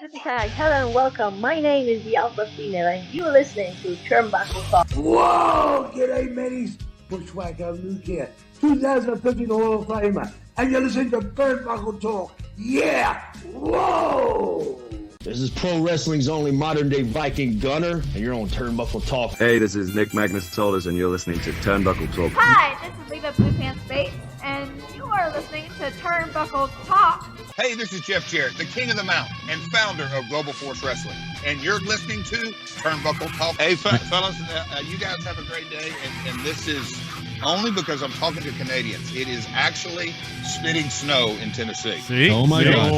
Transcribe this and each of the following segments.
Hashtag hello and welcome. My name is the Alpha Female and you're listening to Turnbuckle Talk. Whoa! G'day, mateys. Bushwhacker Luke here, 2015 Hall of Famer, and you're listening to Turnbuckle Talk. Yeah! Whoa! This is pro wrestling's only modern-day Viking Gunner, and you're on Turnbuckle Talk. Hey, this is Nick Magnus-Tolis, and you're listening to Turnbuckle Talk. Hi, this is Leva Blue Pants Bates, and you are listening to Turnbuckle Talk. Hey, this is Jeff Jarrett, the king of the mountain and founder of Global Force Wrestling, and you're listening to Turnbuckle Talk. Hey, fellas, you guys have a great day, and this is only because I'm talking to Canadians. It is actually spitting snow in Tennessee. See? Oh my God!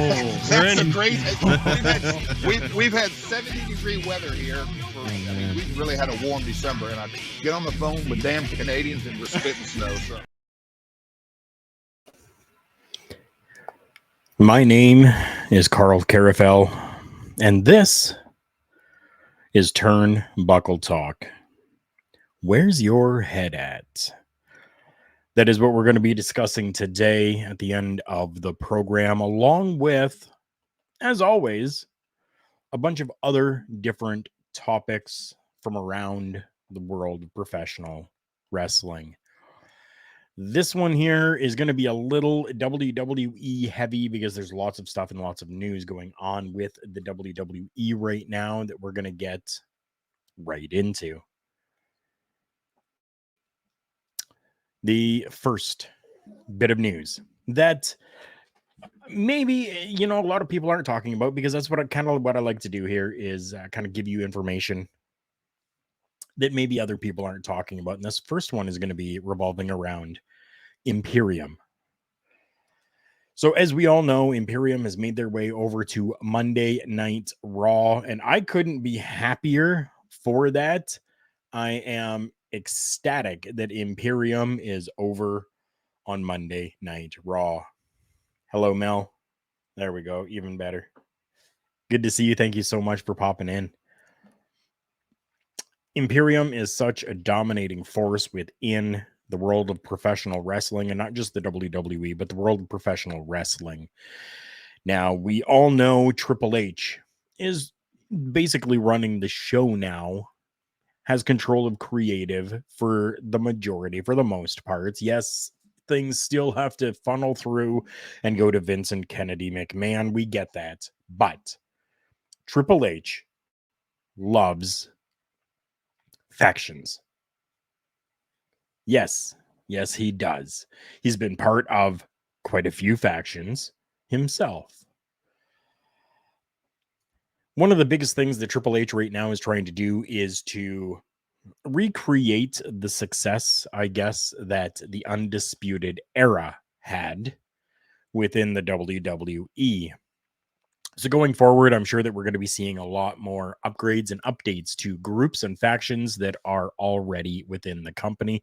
That's a great. We've had 70-degree weather here. We've really had a warm December, and I get on the phone with damn Canadians and we're spitting snow. So. My name is Karl Karufel, and this is Turnbuckle Talk. Where's your head at? That is what we're going to be discussing today at the end of the program, along with, as always, a bunch of other different topics from around the world of professional wrestling. This one here is going to be a little WWE heavy because there's lots of stuff and lots of news going on with the WWE right now that we're going to get right into. The first bit of news that maybe, a lot of people aren't talking about, because that's what I like to do here is kind of give you information that maybe other people aren't talking about. And this first one is going to be revolving around Imperium. So as we all know, Imperium has made their way over to Monday Night Raw, and I couldn't be happier for that. I am ecstatic that Imperium is over on Monday Night Raw. Hello, Mel. There we go. Even better. Good to see you. Thank you so much for popping in. Imperium is such a dominating force within the world of professional wrestling, and not just the WWE, but the world of professional wrestling. Now, we all know Triple H is basically running the show now, has control of creative for the most parts. Yes, things still have to funnel through and go to Vince and Kennedy McMahon. We get that. But Triple H loves factions. Yes, he does. He's been part of quite a few factions himself. One of the biggest things that Triple H right now is trying to do is to recreate the success, I guess, that the Undisputed Era had within the WWE. So going forward, I'm sure that we're going to be seeing a lot more upgrades and updates to groups and factions that are already within the company,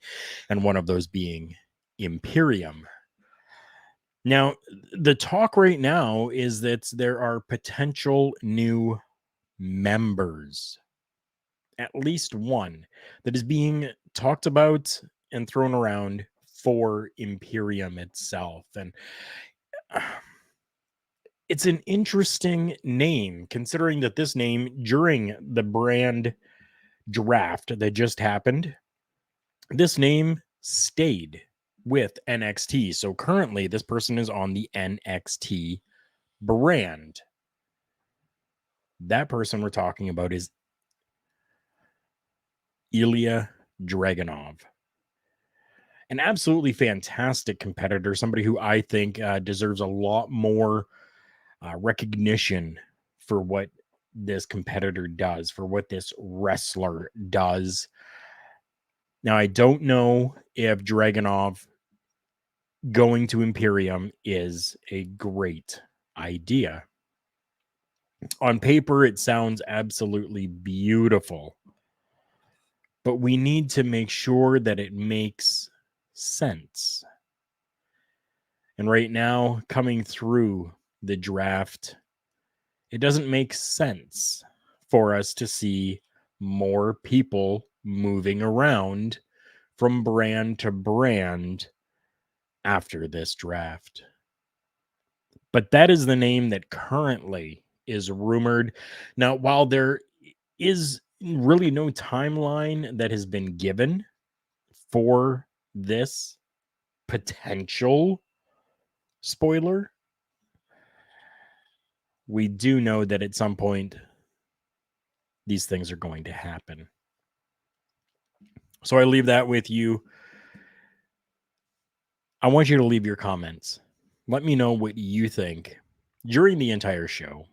and one of those being Imperium. Now, the talk right now is that there are potential new members, at least one, that is being talked about and thrown around for Imperium itself. And it's an interesting name, considering that this name, during the brand draft that just happened, this name stayed with NXT. So currently, this person is on the NXT brand. That person we're talking about is Ilya Dragunov. An absolutely fantastic competitor, somebody who I think deserves a lot more recognition for what this competitor does, for what this wrestler does. Now, I don't know if Dragunov going to Imperium is a great idea. On paper, it sounds absolutely beautiful, but we need to make sure that it makes sense. And right now, coming through the draft, it doesn't make sense for us to see more people moving around from brand to brand after this draft. But that is the name that currently is rumored. Now, while there is really no timeline that has been given for this potential spoiler, we do know that at some point these things are going to happen. So I leave that with you. I want you to leave your comments. Let me know what you think during the entire show,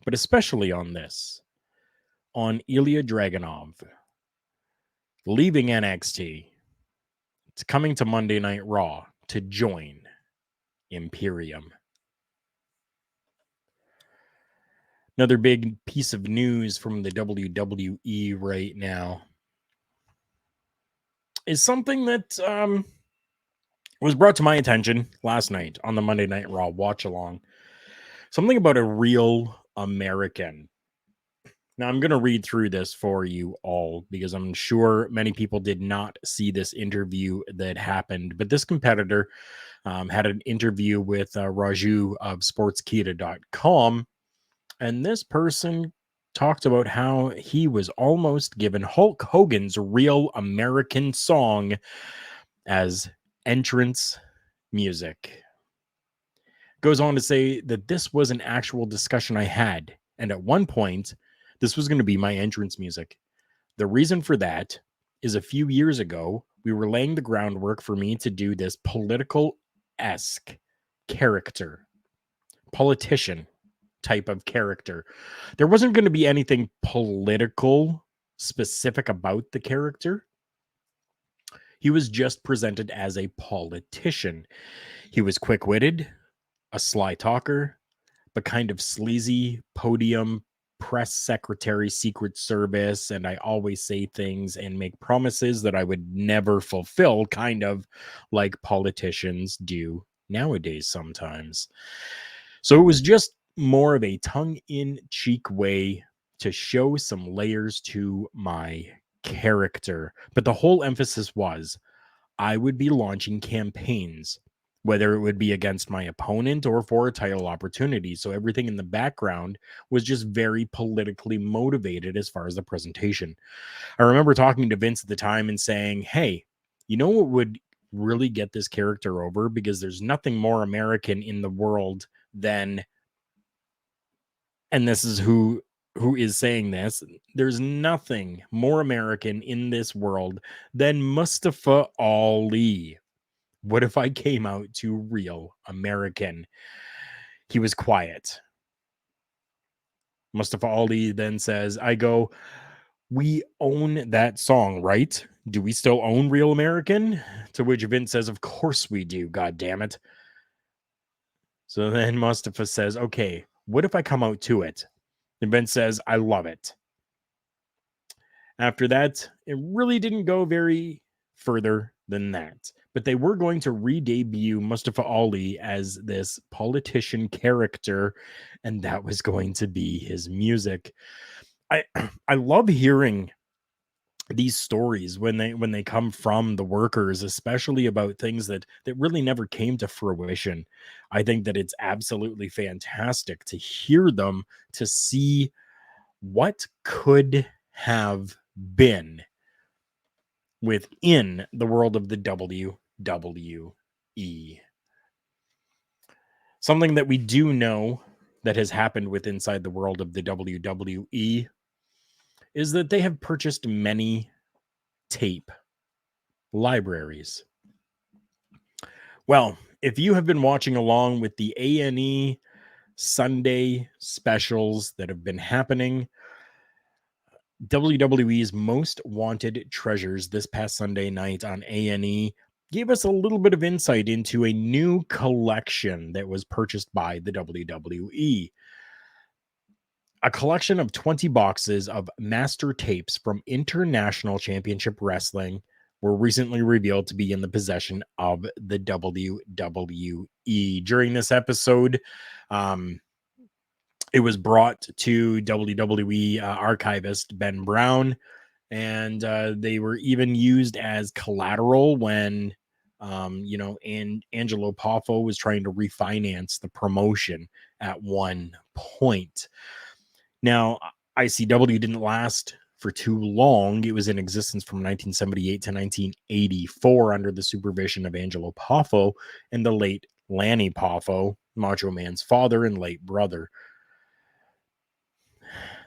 but especially on this, on Ilya Dragunov leaving NXT. It's coming to Monday Night Raw to join Imperium. Another big piece of news from the WWE right now is something that was brought to my attention last night on the Monday Night Raw watch along. Something about a real American. Now, I'm going to read through this for you all because I'm sure many people did not see this interview that happened. But this competitor had an interview with Raju of Sportskeeda.com. And this person talked about how he was almost given Hulk Hogan's Real American Song as entrance music. Goes on to say that this was an actual discussion I had. And at one point, this was going to be my entrance music. The reason for that is a few years ago, we were laying the groundwork for me to do this political-esque character, politician type of character. There wasn't going to be anything political specific about the character. He was just presented as a politician. He was quick-witted, a sly talker, but kind of sleazy podium press secretary, Secret Service, and I always say things and make promises that I would never fulfill, kind of like politicians do nowadays sometimes. So it was just more of a tongue-in-cheek way to show some layers to my character. But the whole emphasis was I would be launching campaigns, whether it would be against my opponent or for a title opportunity. So everything in the background was just very politically motivated as far as the presentation. I remember talking to Vince at the time and saying, hey, you know what would really get this character over? Because there's nothing more American in the world than, and this is who is saying this, there's nothing more American in this world than Mustafa Ali. What if I came out to Real American? He was quiet. Mustafa Ali then says, I go, we own that song, right? Do we still own Real American? To which Vince says, of course we do, God damn it. So then Mustafa says, okay, what if I come out to it? And Vince says, I love it. After that, it really didn't go very further than that. But they were going to re-debut Mustafa Ali as this politician character, and that was going to be his music. I love hearing these stories when they come from the workers, especially about things that really never came to fruition. I think that it's absolutely fantastic to hear them, to see what could have been within the world of the WWE. Something that we do know that has happened with inside the world of the WWE is that they have purchased many tape libraries. Well, if you have been watching along with the A&E Sunday specials that have been happening, WWE's Most Wanted Treasures this past Sunday night on A&E gave us a little bit of insight into a new collection that was purchased by the WWE. A collection of 20 boxes of master tapes from International Championship Wrestling were recently revealed to be in the possession of the WWE. During this episode, it was brought to WWE archivist Ben Brown, and they were even used as collateral when And Angelo Poffo was trying to refinance the promotion at one point. Now, ICW didn't last for too long. It was in existence from 1978 to 1984 under the supervision of Angelo Poffo and the late Lanny Poffo, Macho Man's father and late brother.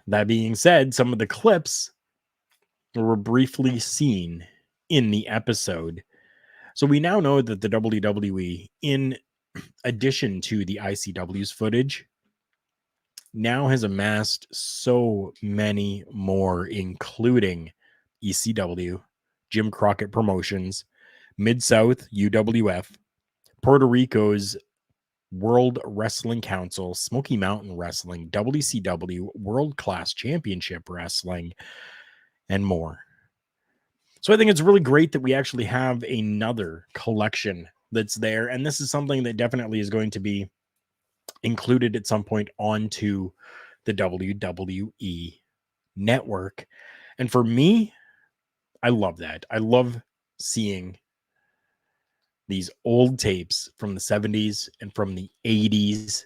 That being said, some of the clips were briefly seen in the episode. So we now know that the WWE, in addition to the ICW's footage, now has amassed so many more, including ECW, Jim Crockett Promotions, Mid-South UWF, Puerto Rico's World Wrestling Council, Smoky Mountain Wrestling, WCW, World Class Championship Wrestling, and more. So I think it's really great that we actually have another collection that's there. And this is something that definitely is going to be included at some point onto the WWE network. And for me, I love that. I love seeing these old tapes from the 70s and from the 80s,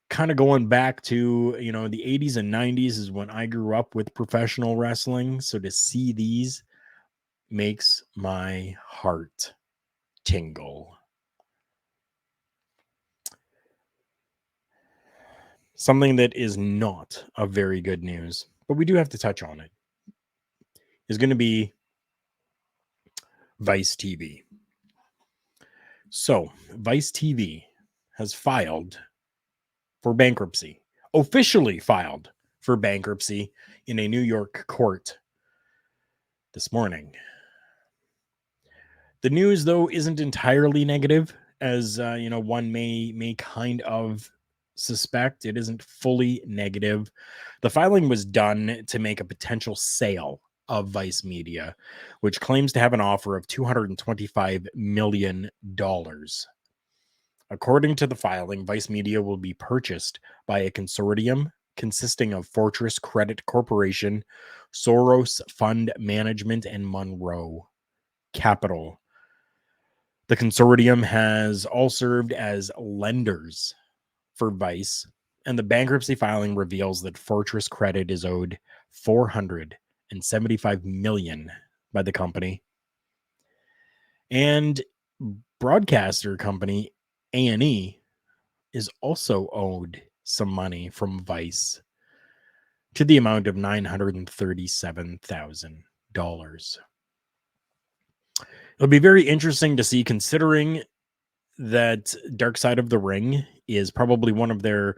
kind of going back to, the 80s and 90s is when I grew up with professional wrestling. So to see these makes my heart tingle. Something that is not a very good news, but we do have to touch on it, is going to be Vice TV. So Vice TV has filed for bankruptcy, officially filed for bankruptcy in a New York court this morning. The news, though, isn't entirely negative, as one may kind of suspect. It isn't fully negative. The filing was done to make a potential sale of Vice Media, which claims to have an offer of $225 million. According to the filing, Vice Media will be purchased by a consortium consisting of Fortress Credit Corporation, Soros Fund Management, and Monroe Capital. The consortium has all served as lenders for Vice, and the bankruptcy filing reveals that Fortress Credit is owed $475 million by the company. And broadcaster company A&E is also owed some money from Vice to the amount of $937,000. It'll be very interesting to see, considering that Dark Side of the Ring is probably one of their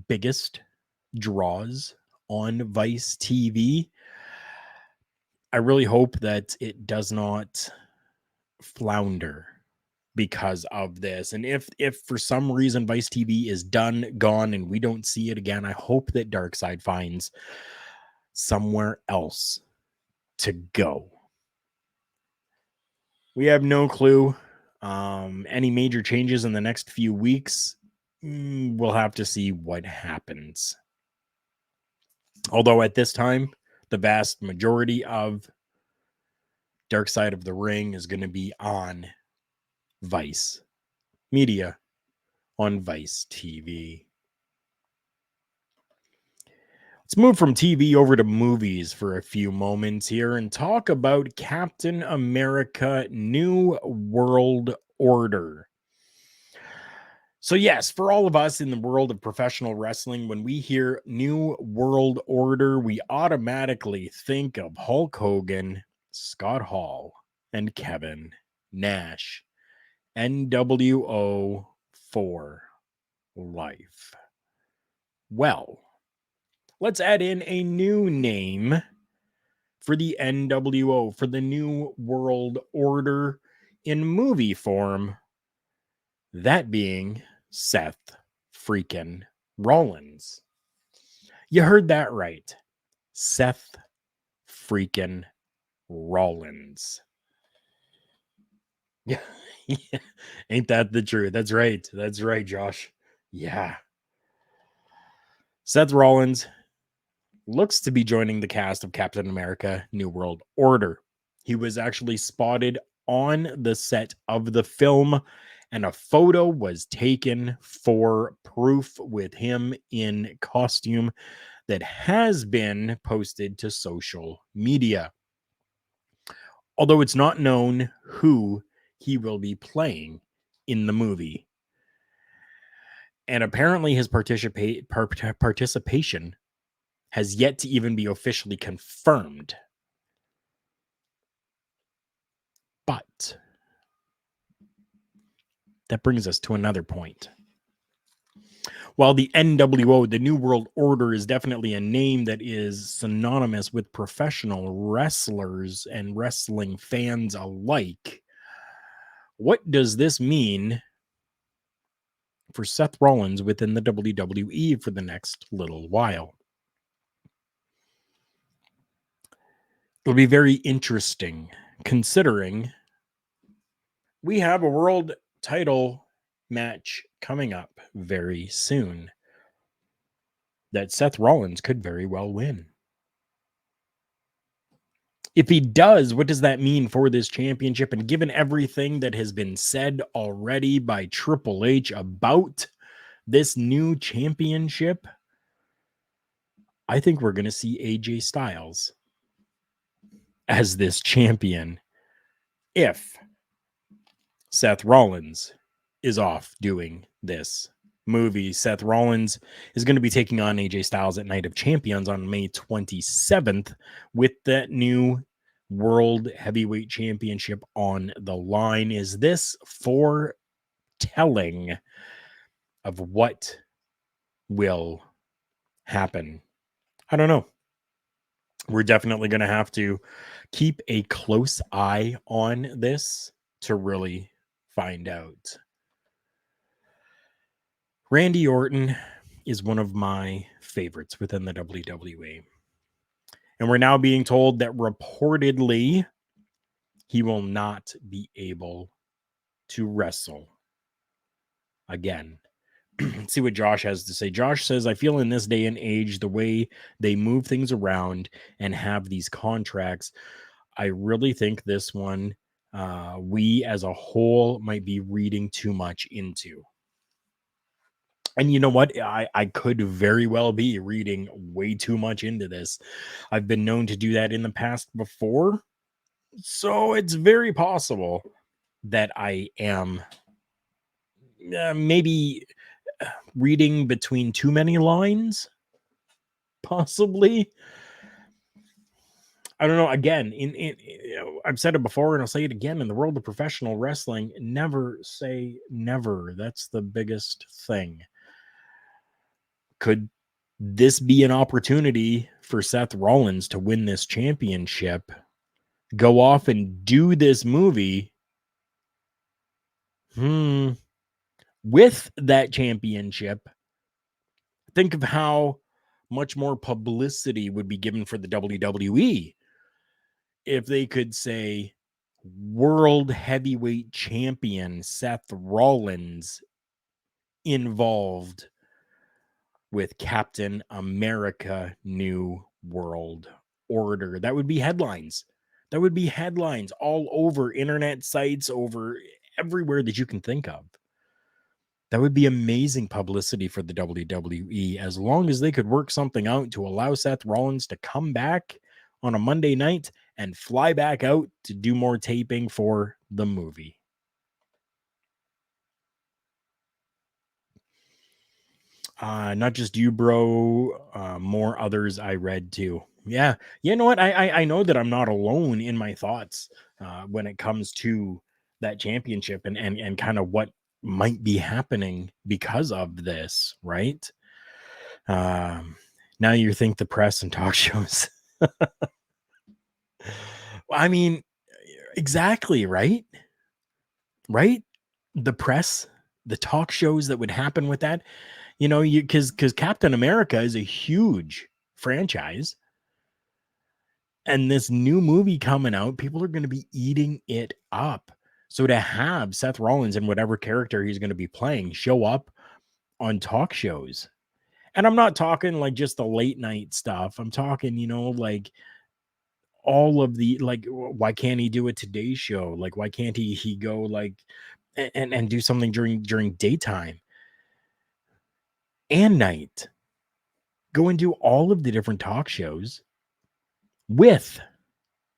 biggest draws on Vice TV. I really hope that it does not flounder because of this. And if for some reason Vice TV is done, gone, and we don't see it again, I hope that Dark Side finds somewhere else to go. We have no clue. Any major changes in the next few weeks, we'll have to see what happens. Although at this time, the vast majority of Dark Side of the Ring is going to be on Vice Media, on Vice TV. Let's move from TV over to movies for a few moments here and talk about Captain America: New World Order. So yes, for all of us in the world of professional wrestling, when we hear New World Order, we automatically think of Hulk Hogan, Scott Hall, and Kevin Nash. NWO for life. Well, let's add in a new name for the NWO, for the New World Order in movie form. That being Seth freaking Rollins. You heard that right. Seth freaking Rollins. Yeah. Ain't that the truth? That's right. That's right, Josh. Yeah. Seth Rollins looks to be joining the cast of Captain America: New World Order. He was actually spotted on the set of the film, and a photo was taken for proof with him in costume that has been posted to social media. Although it's not known who he will be playing in the movie. And apparently his participation has yet to even be officially confirmed. But that brings us to another point. While the NWO, the New World Order, is definitely a name that is synonymous with professional wrestlers and wrestling fans alike, what does this mean for Seth Rollins within the WWE for the next little while? It'll be very interesting, considering we have a world title match coming up very soon that Seth Rollins could very well win. If he does, what does that mean for this championship? And given everything that has been said already by Triple H about this new championship, I think we're going to see AJ Styles as this champion if Seth Rollins is off doing this movie. Seth Rollins is going to be taking on AJ Styles at Night of Champions on May 27th with that new World Heavyweight Championship on the line. Is this foretelling of what will happen? I don't know. We're definitely going to have to keep a close eye on this to really find out. Randy Orton is one of my favorites within the WWE. And we're now being told that reportedly he will not be able to wrestle again. Let's see what Josh has to say. Josh says, I feel in this day and age, the way they move things around and have these contracts, I really think this one, we as a whole might be reading too much into. And you know what? I could very well be reading way too much into this. I've been known to do that in the past before. So it's very possible that I am maybe reading between too many lines. Possibly. I don't know. Again, I've said it before and I'll say it again. In the world of professional wrestling, never say never. That's the biggest thing. Could this be an opportunity for Seth Rollins to win this championship, go off and do this movie with that championship? Think of how much more publicity would be given for the WWE if they could say World Heavyweight Champion Seth Rollins involved with Captain America New World Order. That would be headlines. That would be headlines all over internet sites, over everywhere that you can think of. That would be amazing publicity for the WWE, as long as they could work something out to allow Seth Rollins to come back on a Monday night and fly back out to do more taping for the movie. Not just you, bro. More others I read too. Yeah. You know what? I know that I'm not alone in my thoughts when it comes to that championship and kind of what might be happening because of this, right? Now you think the press and talk shows. I mean, exactly, right? Right? The press, the talk shows that would happen with that. You know, because Captain America is a huge franchise. And this new movie coming out, people are going to be eating it up. So to have Seth Rollins and whatever character he's going to be playing show up on talk shows. And I'm not talking like just the late night stuff. I'm talking, you know, like all of the, like, why can't he do a Today Show? Like, why can't he go like and do something during daytime and night? Go and do all of the different talk shows with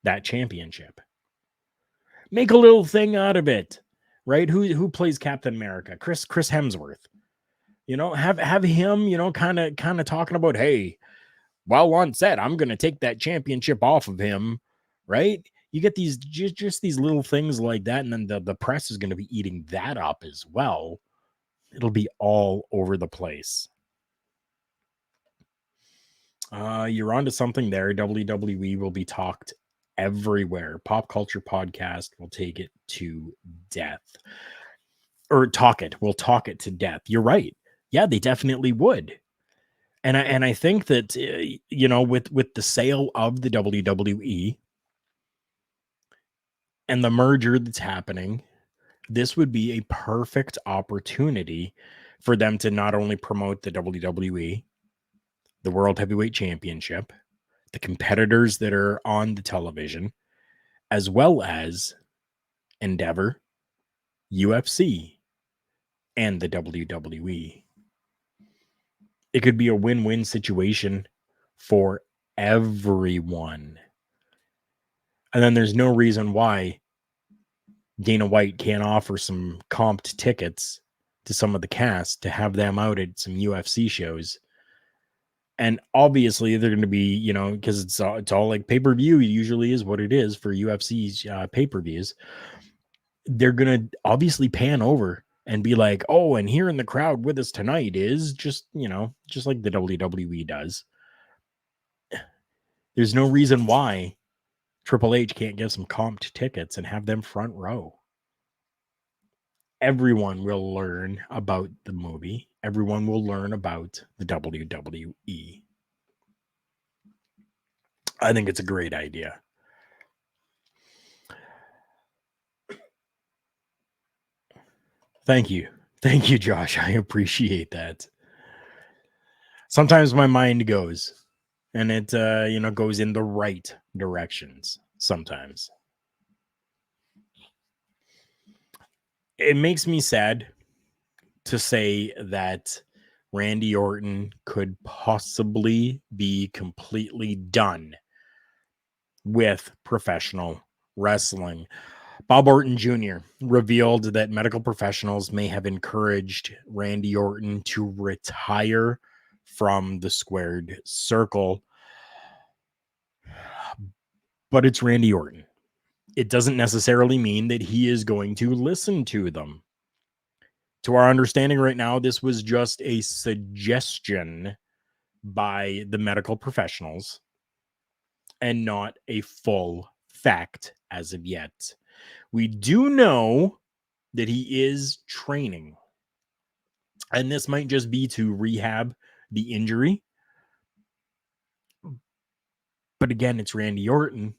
that championship. Make a little thing out of it, right? Who plays Captain America? Chris Hemsworth. You know, have him, you know, kind of talking about, hey, while on set, I'm going to take that championship off of him, right? You get these just these little things like that, and then the press is going to be eating that up as well. It'll be all over the place. You're onto something there. WWE will be talked everywhere. Pop Culture Podcast will take it to death. Or we'll talk it to death. You're right. Yeah, they definitely would. And I think that, you know, with the sale of the WWE and the merger that's happening, this would be a perfect opportunity for them to not only promote the WWE, the World Heavyweight Championship, the competitors that are on the television, as well as Endeavor, UFC, and the WWE. It could be a win-win situation for everyone. And then there's no reason why Dana White can't offer some comped tickets to some of the cast to have them out at some UFC shows. And obviously they're going to be, you know, because it's all like pay-per-view usually is what it is for UFC's pay-per-views. They're going to obviously pan over and be like, oh, and here in the crowd with us tonight is just, you know, just like the WWE does. There's no reason why Triple H can't get some comped tickets and have them front row. Everyone will learn about the movie. Everyone will learn about the WWE. I think it's a great idea. Thank you. Thank you, Josh. I appreciate that. Sometimes my mind goes, and it, you know, goes in the right directions sometimes. It makes me sad to say that Randy Orton could possibly be completely done with professional wrestling. Bob Orton Jr. revealed that medical professionals may have encouraged Randy Orton to retire from the squared circle. But it's Randy Orton. It doesn't necessarily mean that he is going to listen to them. To our understanding right now, this was just a suggestion by the medical professionals and not a full fact as of yet. We do know that he is training, and this might just be to rehab the injury. But again, it's Randy Orton.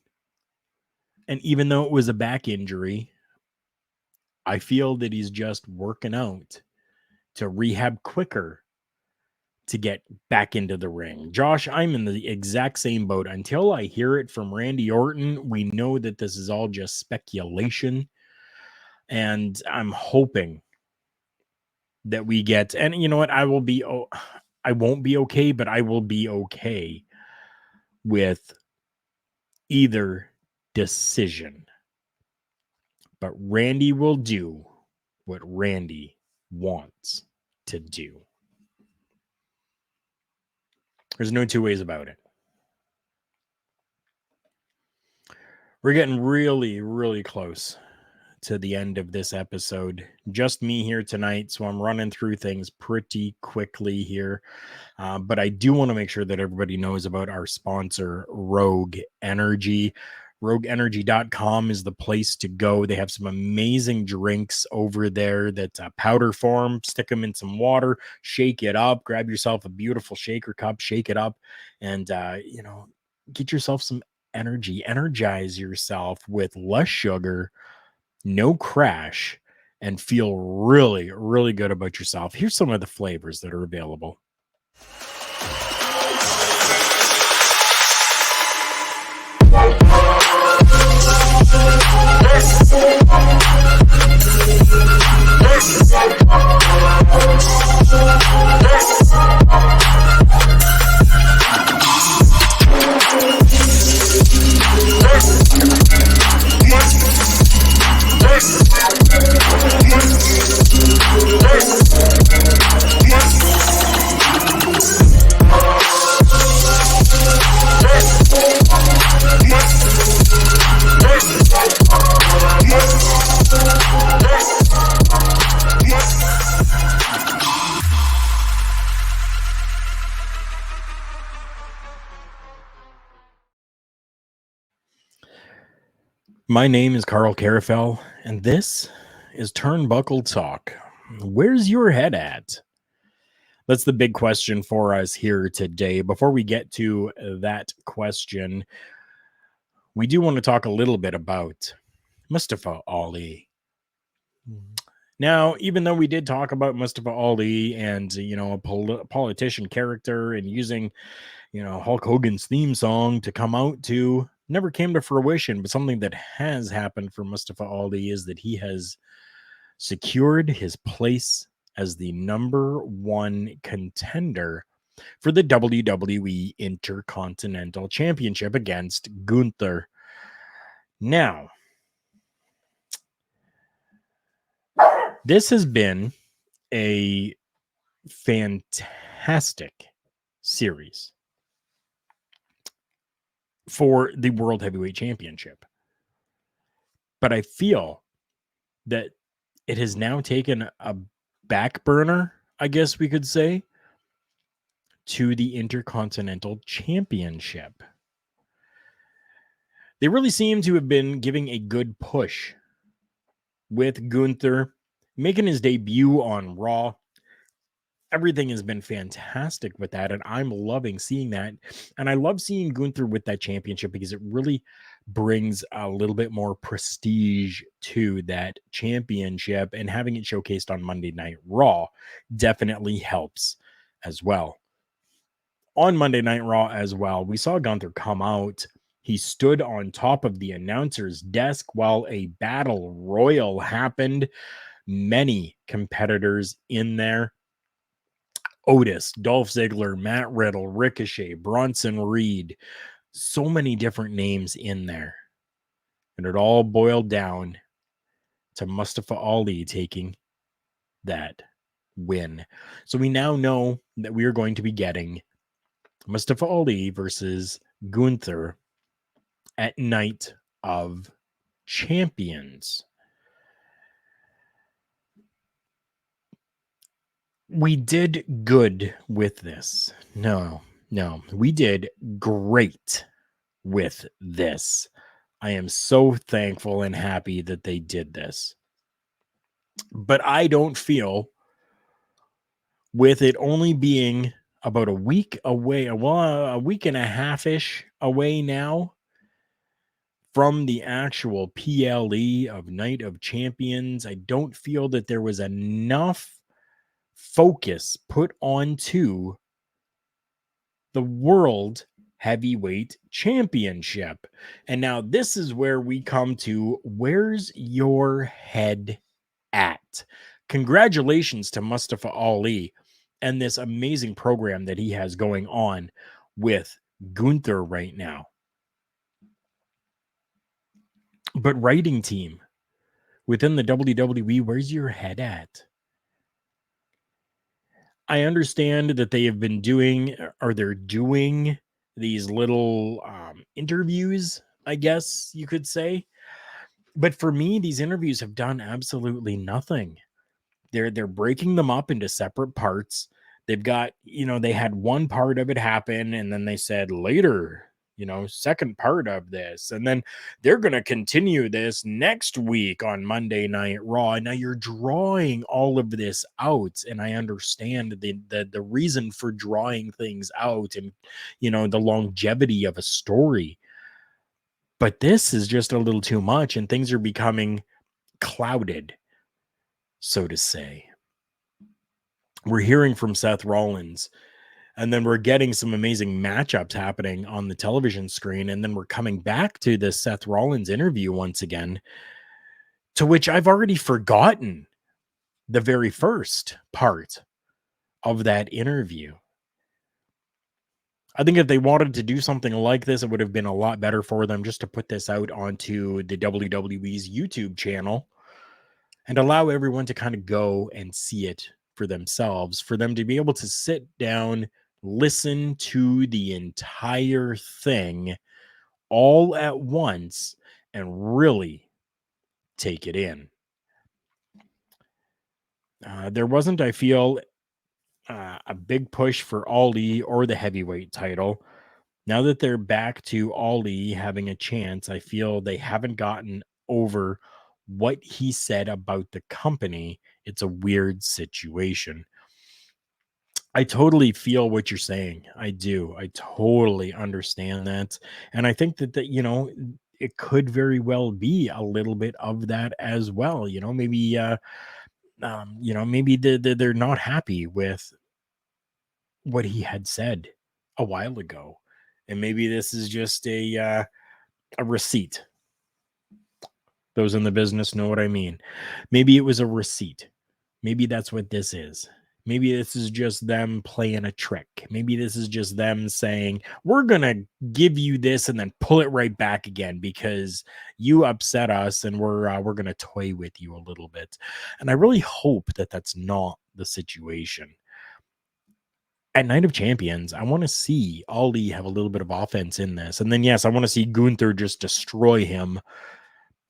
And even though it was a back injury, I feel that he's just working out to rehab quicker to get back into the ring. Josh, I'm in the exact same boat. Until I hear it from Randy Orton, we know that this is all just speculation. And I'm hoping that we get, and you know what, I won't be okay, but I will be okay with either decision. But Randy will do what Randy wants to do. There's no two ways about it. We're getting really, really close to the end of this episode. Just me here tonight, so I'm running through things pretty quickly here. But I do want to make sure that everybody knows about our sponsor, Rogue Energy. RogueEnergy.com is the place to go. They have some amazing drinks over there that's powder form. Stick them in some water, shake it up, grab yourself a beautiful shaker cup, shake it up, and, you know, get yourself some energy. Energize yourself with less sugar, no crash, and feel really, really good about yourself. Here's some of the flavors that are available. My name is Karl Karufel, and this is Turnbuckle Talk. Where's your head at? That's the big question for us here today. Before we get to that question, we do want to talk a little bit about Mustafa Ali. Now, even though we did talk about Mustafa Ali and, a politician character and using, Hulk Hogan's theme song to come out to, never came to fruition. But something that has happened for Mustafa Ali is that he has secured his place as the number one contender for the WWE Intercontinental Championship against Gunther. Now, this has been a fantastic series for the World Heavyweight Championship. But I feel that it has now taken a back burner, I guess we could say, to the Intercontinental Championship. They really seem to have been giving a good push with Gunther making his debut on Raw. Everything has been fantastic with that, and I'm loving seeing that. And I love seeing Gunther with that championship because it really brings a little bit more prestige to that championship, and having it showcased on Monday Night Raw definitely helps as well. On Monday Night Raw as well, we saw Gunther come out. He stood on top of the announcer's desk while a battle royal happened. Many competitors in there. Otis, Dolph Ziggler, Matt Riddle, Ricochet, Bronson Reed. So many different names in there. And it all boiled down to Mustafa Ali taking that win. So we now know that we are going to be getting Mustafa Ali versus Gunther at Night of Champions. We did good with this. No, we did great with this. I am so thankful and happy that they did this. But I don't feel, with it only being about a week away, well, a week and a half-ish away now from the actual PLE of Night of Champions, I don't feel that there was enough focus put onto the World Heavyweight Championship. And now this is where we come to, where's your head at? Congratulations to Mustafa Ali and this amazing program that he has going on with Gunther right now. But writing team within the WWE, where's your head at? I understand that they have been doing, or they're doing, these little interviews, I guess you could say. But for me, these interviews have done absolutely nothing. They're breaking them up into separate parts. They've got, they had one part of it happen, and then they said later, second part of this. And then they're going to continue this next week on Monday Night Raw. Now you're drawing all of this out, and I understand the reason for drawing things out and, the longevity of a story. But this is just a little too much, and things are becoming clouded, so to say. We're hearing from Seth Rollins, and then we're getting some amazing matchups happening on the television screen. And then we're coming back to this Seth Rollins interview once again, to which I've already forgotten the very first part of that interview. I think if they wanted to do something like this, it would have been a lot better for them just to put this out onto the WWE's YouTube channel and allow everyone to kind of go and see it for themselves, for them to be able to sit down, listen to the entire thing all at once and really take it in. There wasn't, I feel, a big push for Ali or the heavyweight title. Now that they're back to Ali having a chance, I feel they haven't gotten over what he said about the company. It's a weird situation. I totally feel what you're saying. I do. I totally understand that. And I think that, it could very well be a little bit of that as well. Maybe they're not happy with what he had said a while ago. And maybe this is just a receipt. Those in the business know what I mean. Maybe it was a receipt. Maybe that's what this is. Maybe this is just them playing a trick. Maybe this is just them saying, we're going to give you this and then pull it right back again because you upset us and we're going to toy with you a little bit. And I really hope that that's not the situation. At Night of Champions, I want to see Ali have a little bit of offense in this. And then, yes, I want to see Gunther just destroy him.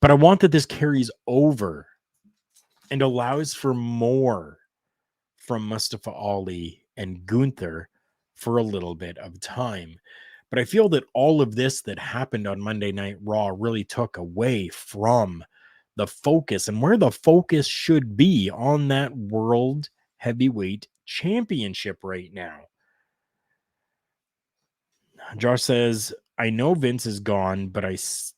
But I want that this carries over and allows for more from Mustafa Ali and Gunther for a little bit of time. But I feel that all of this that happened on Monday Night Raw really took away from the focus and where the focus should be on that World Heavyweight Championship right now. Josh says, I know Vince is gone, but it's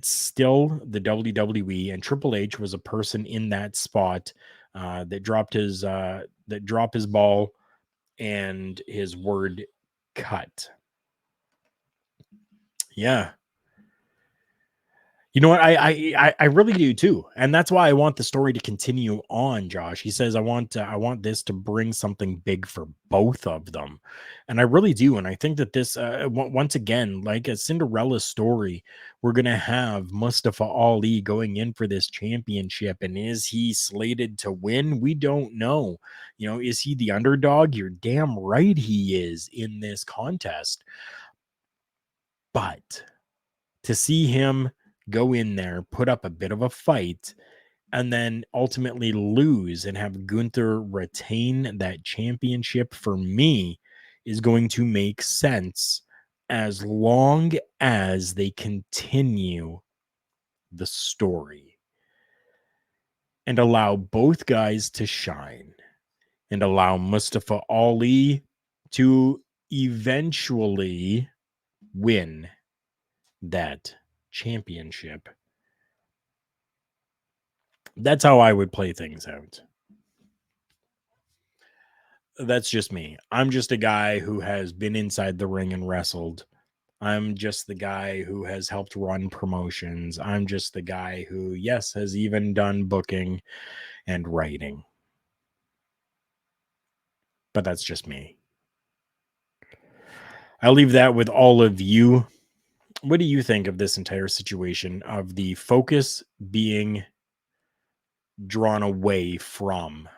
still the WWE, and Triple H was a person in that spot that dropped his ball and his word cut. Yeah. You know what? I really do too. And that's why I want the story to continue on, Josh. He says, I want this to bring something big for both of them. And I really do. And I think that this, once again, like a Cinderella story, we're going to have Mustafa Ali going in for this championship. And is he slated to win? We don't know. Is he the underdog? You're damn right he is in this contest. But to see him go in there, put up a bit of a fight, and then ultimately lose and have Gunther retain that championship, for me, is going to make sense as long as they continue the story and allow both guys to shine and allow Mustafa Ali to eventually win that championship. That's how I would play things out. That's just me. I'm just a guy who has been inside the ring and wrestled. I'm just the guy who has helped run promotions. I'm just the guy who, yes, has even done booking and writing. But that's just me. I'll leave that with all of you. What do you think of this entire situation, of the focus being drawn away from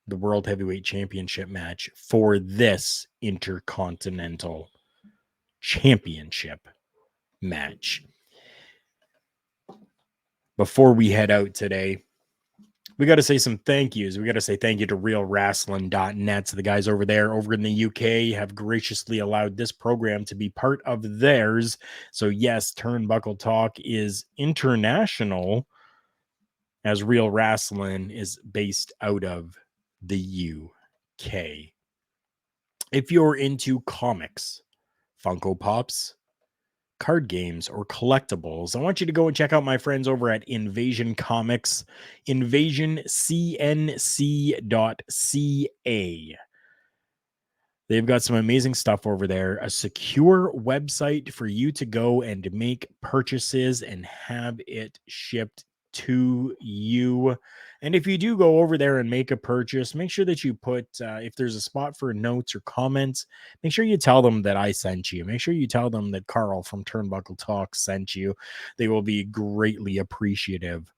the World Heavyweight Championship match for this Intercontinental Championship match? Before we head out today, we got to say some thank yous. We got to say thank you to realwrestling.net. So the guys over there over in the UK have graciously allowed this program to be part of theirs. So yes, Turnbuckle Talk is international, as Real Wrestling is based out of the UK. If you're into comics, Funko Pops, card games, or collectibles, I want you to go and check out my friends over at Invasion Comics, invasioncnc.ca. They've got some amazing stuff over there, a secure website for you to go and make purchases and have it shipped to you. And if you do go over there and make a purchase, make sure that you put, if there's a spot for notes or comments, make sure you tell them that I sent you. Make sure you tell them that Karl from Turnbuckle Talk sent you. They will be greatly appreciative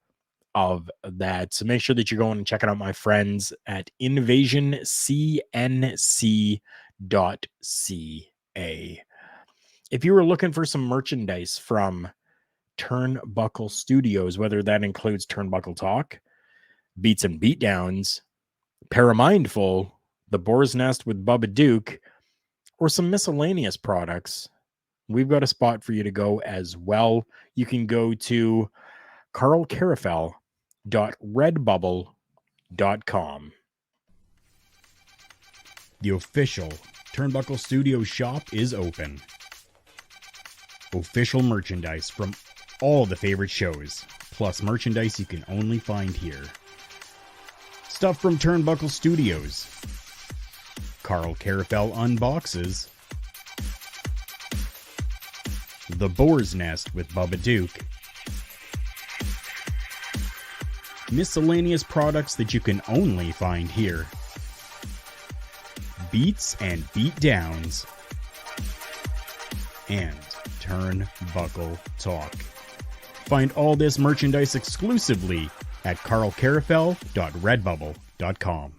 of that. So make sure that you're going and checking out my friends at invasioncnc.ca. If you were looking for some merchandise from Turnbuckle Studios, whether that includes Turnbuckle Talk, Beats and Beatdowns, Paramindful, The Boar's Nest with Bubba Duke, or some miscellaneous products, we've got a spot for you to go as well. You can go to karlkarufel.redbubble.com. The official Turnbuckle Studio shop is open. Official merchandise from all the favorite shows, plus merchandise you can only find here. Stuff from Turnbuckle Studios. Karl Karufel unboxes. The Boar's Nest with Bubba Duke. Miscellaneous products that you can only find here. Beats and beatdowns. And Turnbuckle Talk. Find all this merchandise exclusively at karlkarufel.redbubble.com.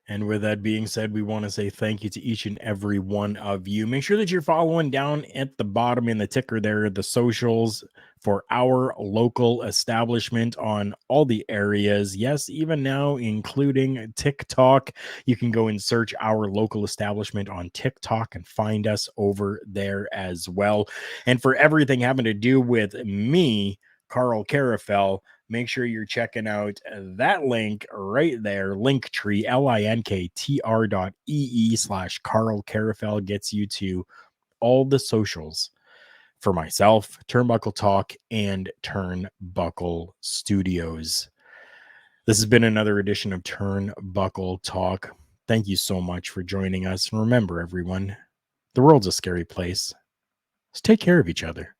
And with that being said, we want to say thank you to each and every one of you. Make sure that you're following down at the bottom in the ticker there, the socials for our local establishment on all the areas. Yes, even now, including TikTok. You can go and search our local establishment on TikTok and find us over there as well. And for everything having to do with me, Karl Karufel, make sure you're checking out that link right there, Linktree, linktr.ee/Karl Karufel gets you to all the socials for myself, Turnbuckle Talk, and Turnbuckle Studios. This has been another edition of Turnbuckle Talk. Thank you so much for joining us. And remember, everyone, the world's a scary place. Let's take care of each other.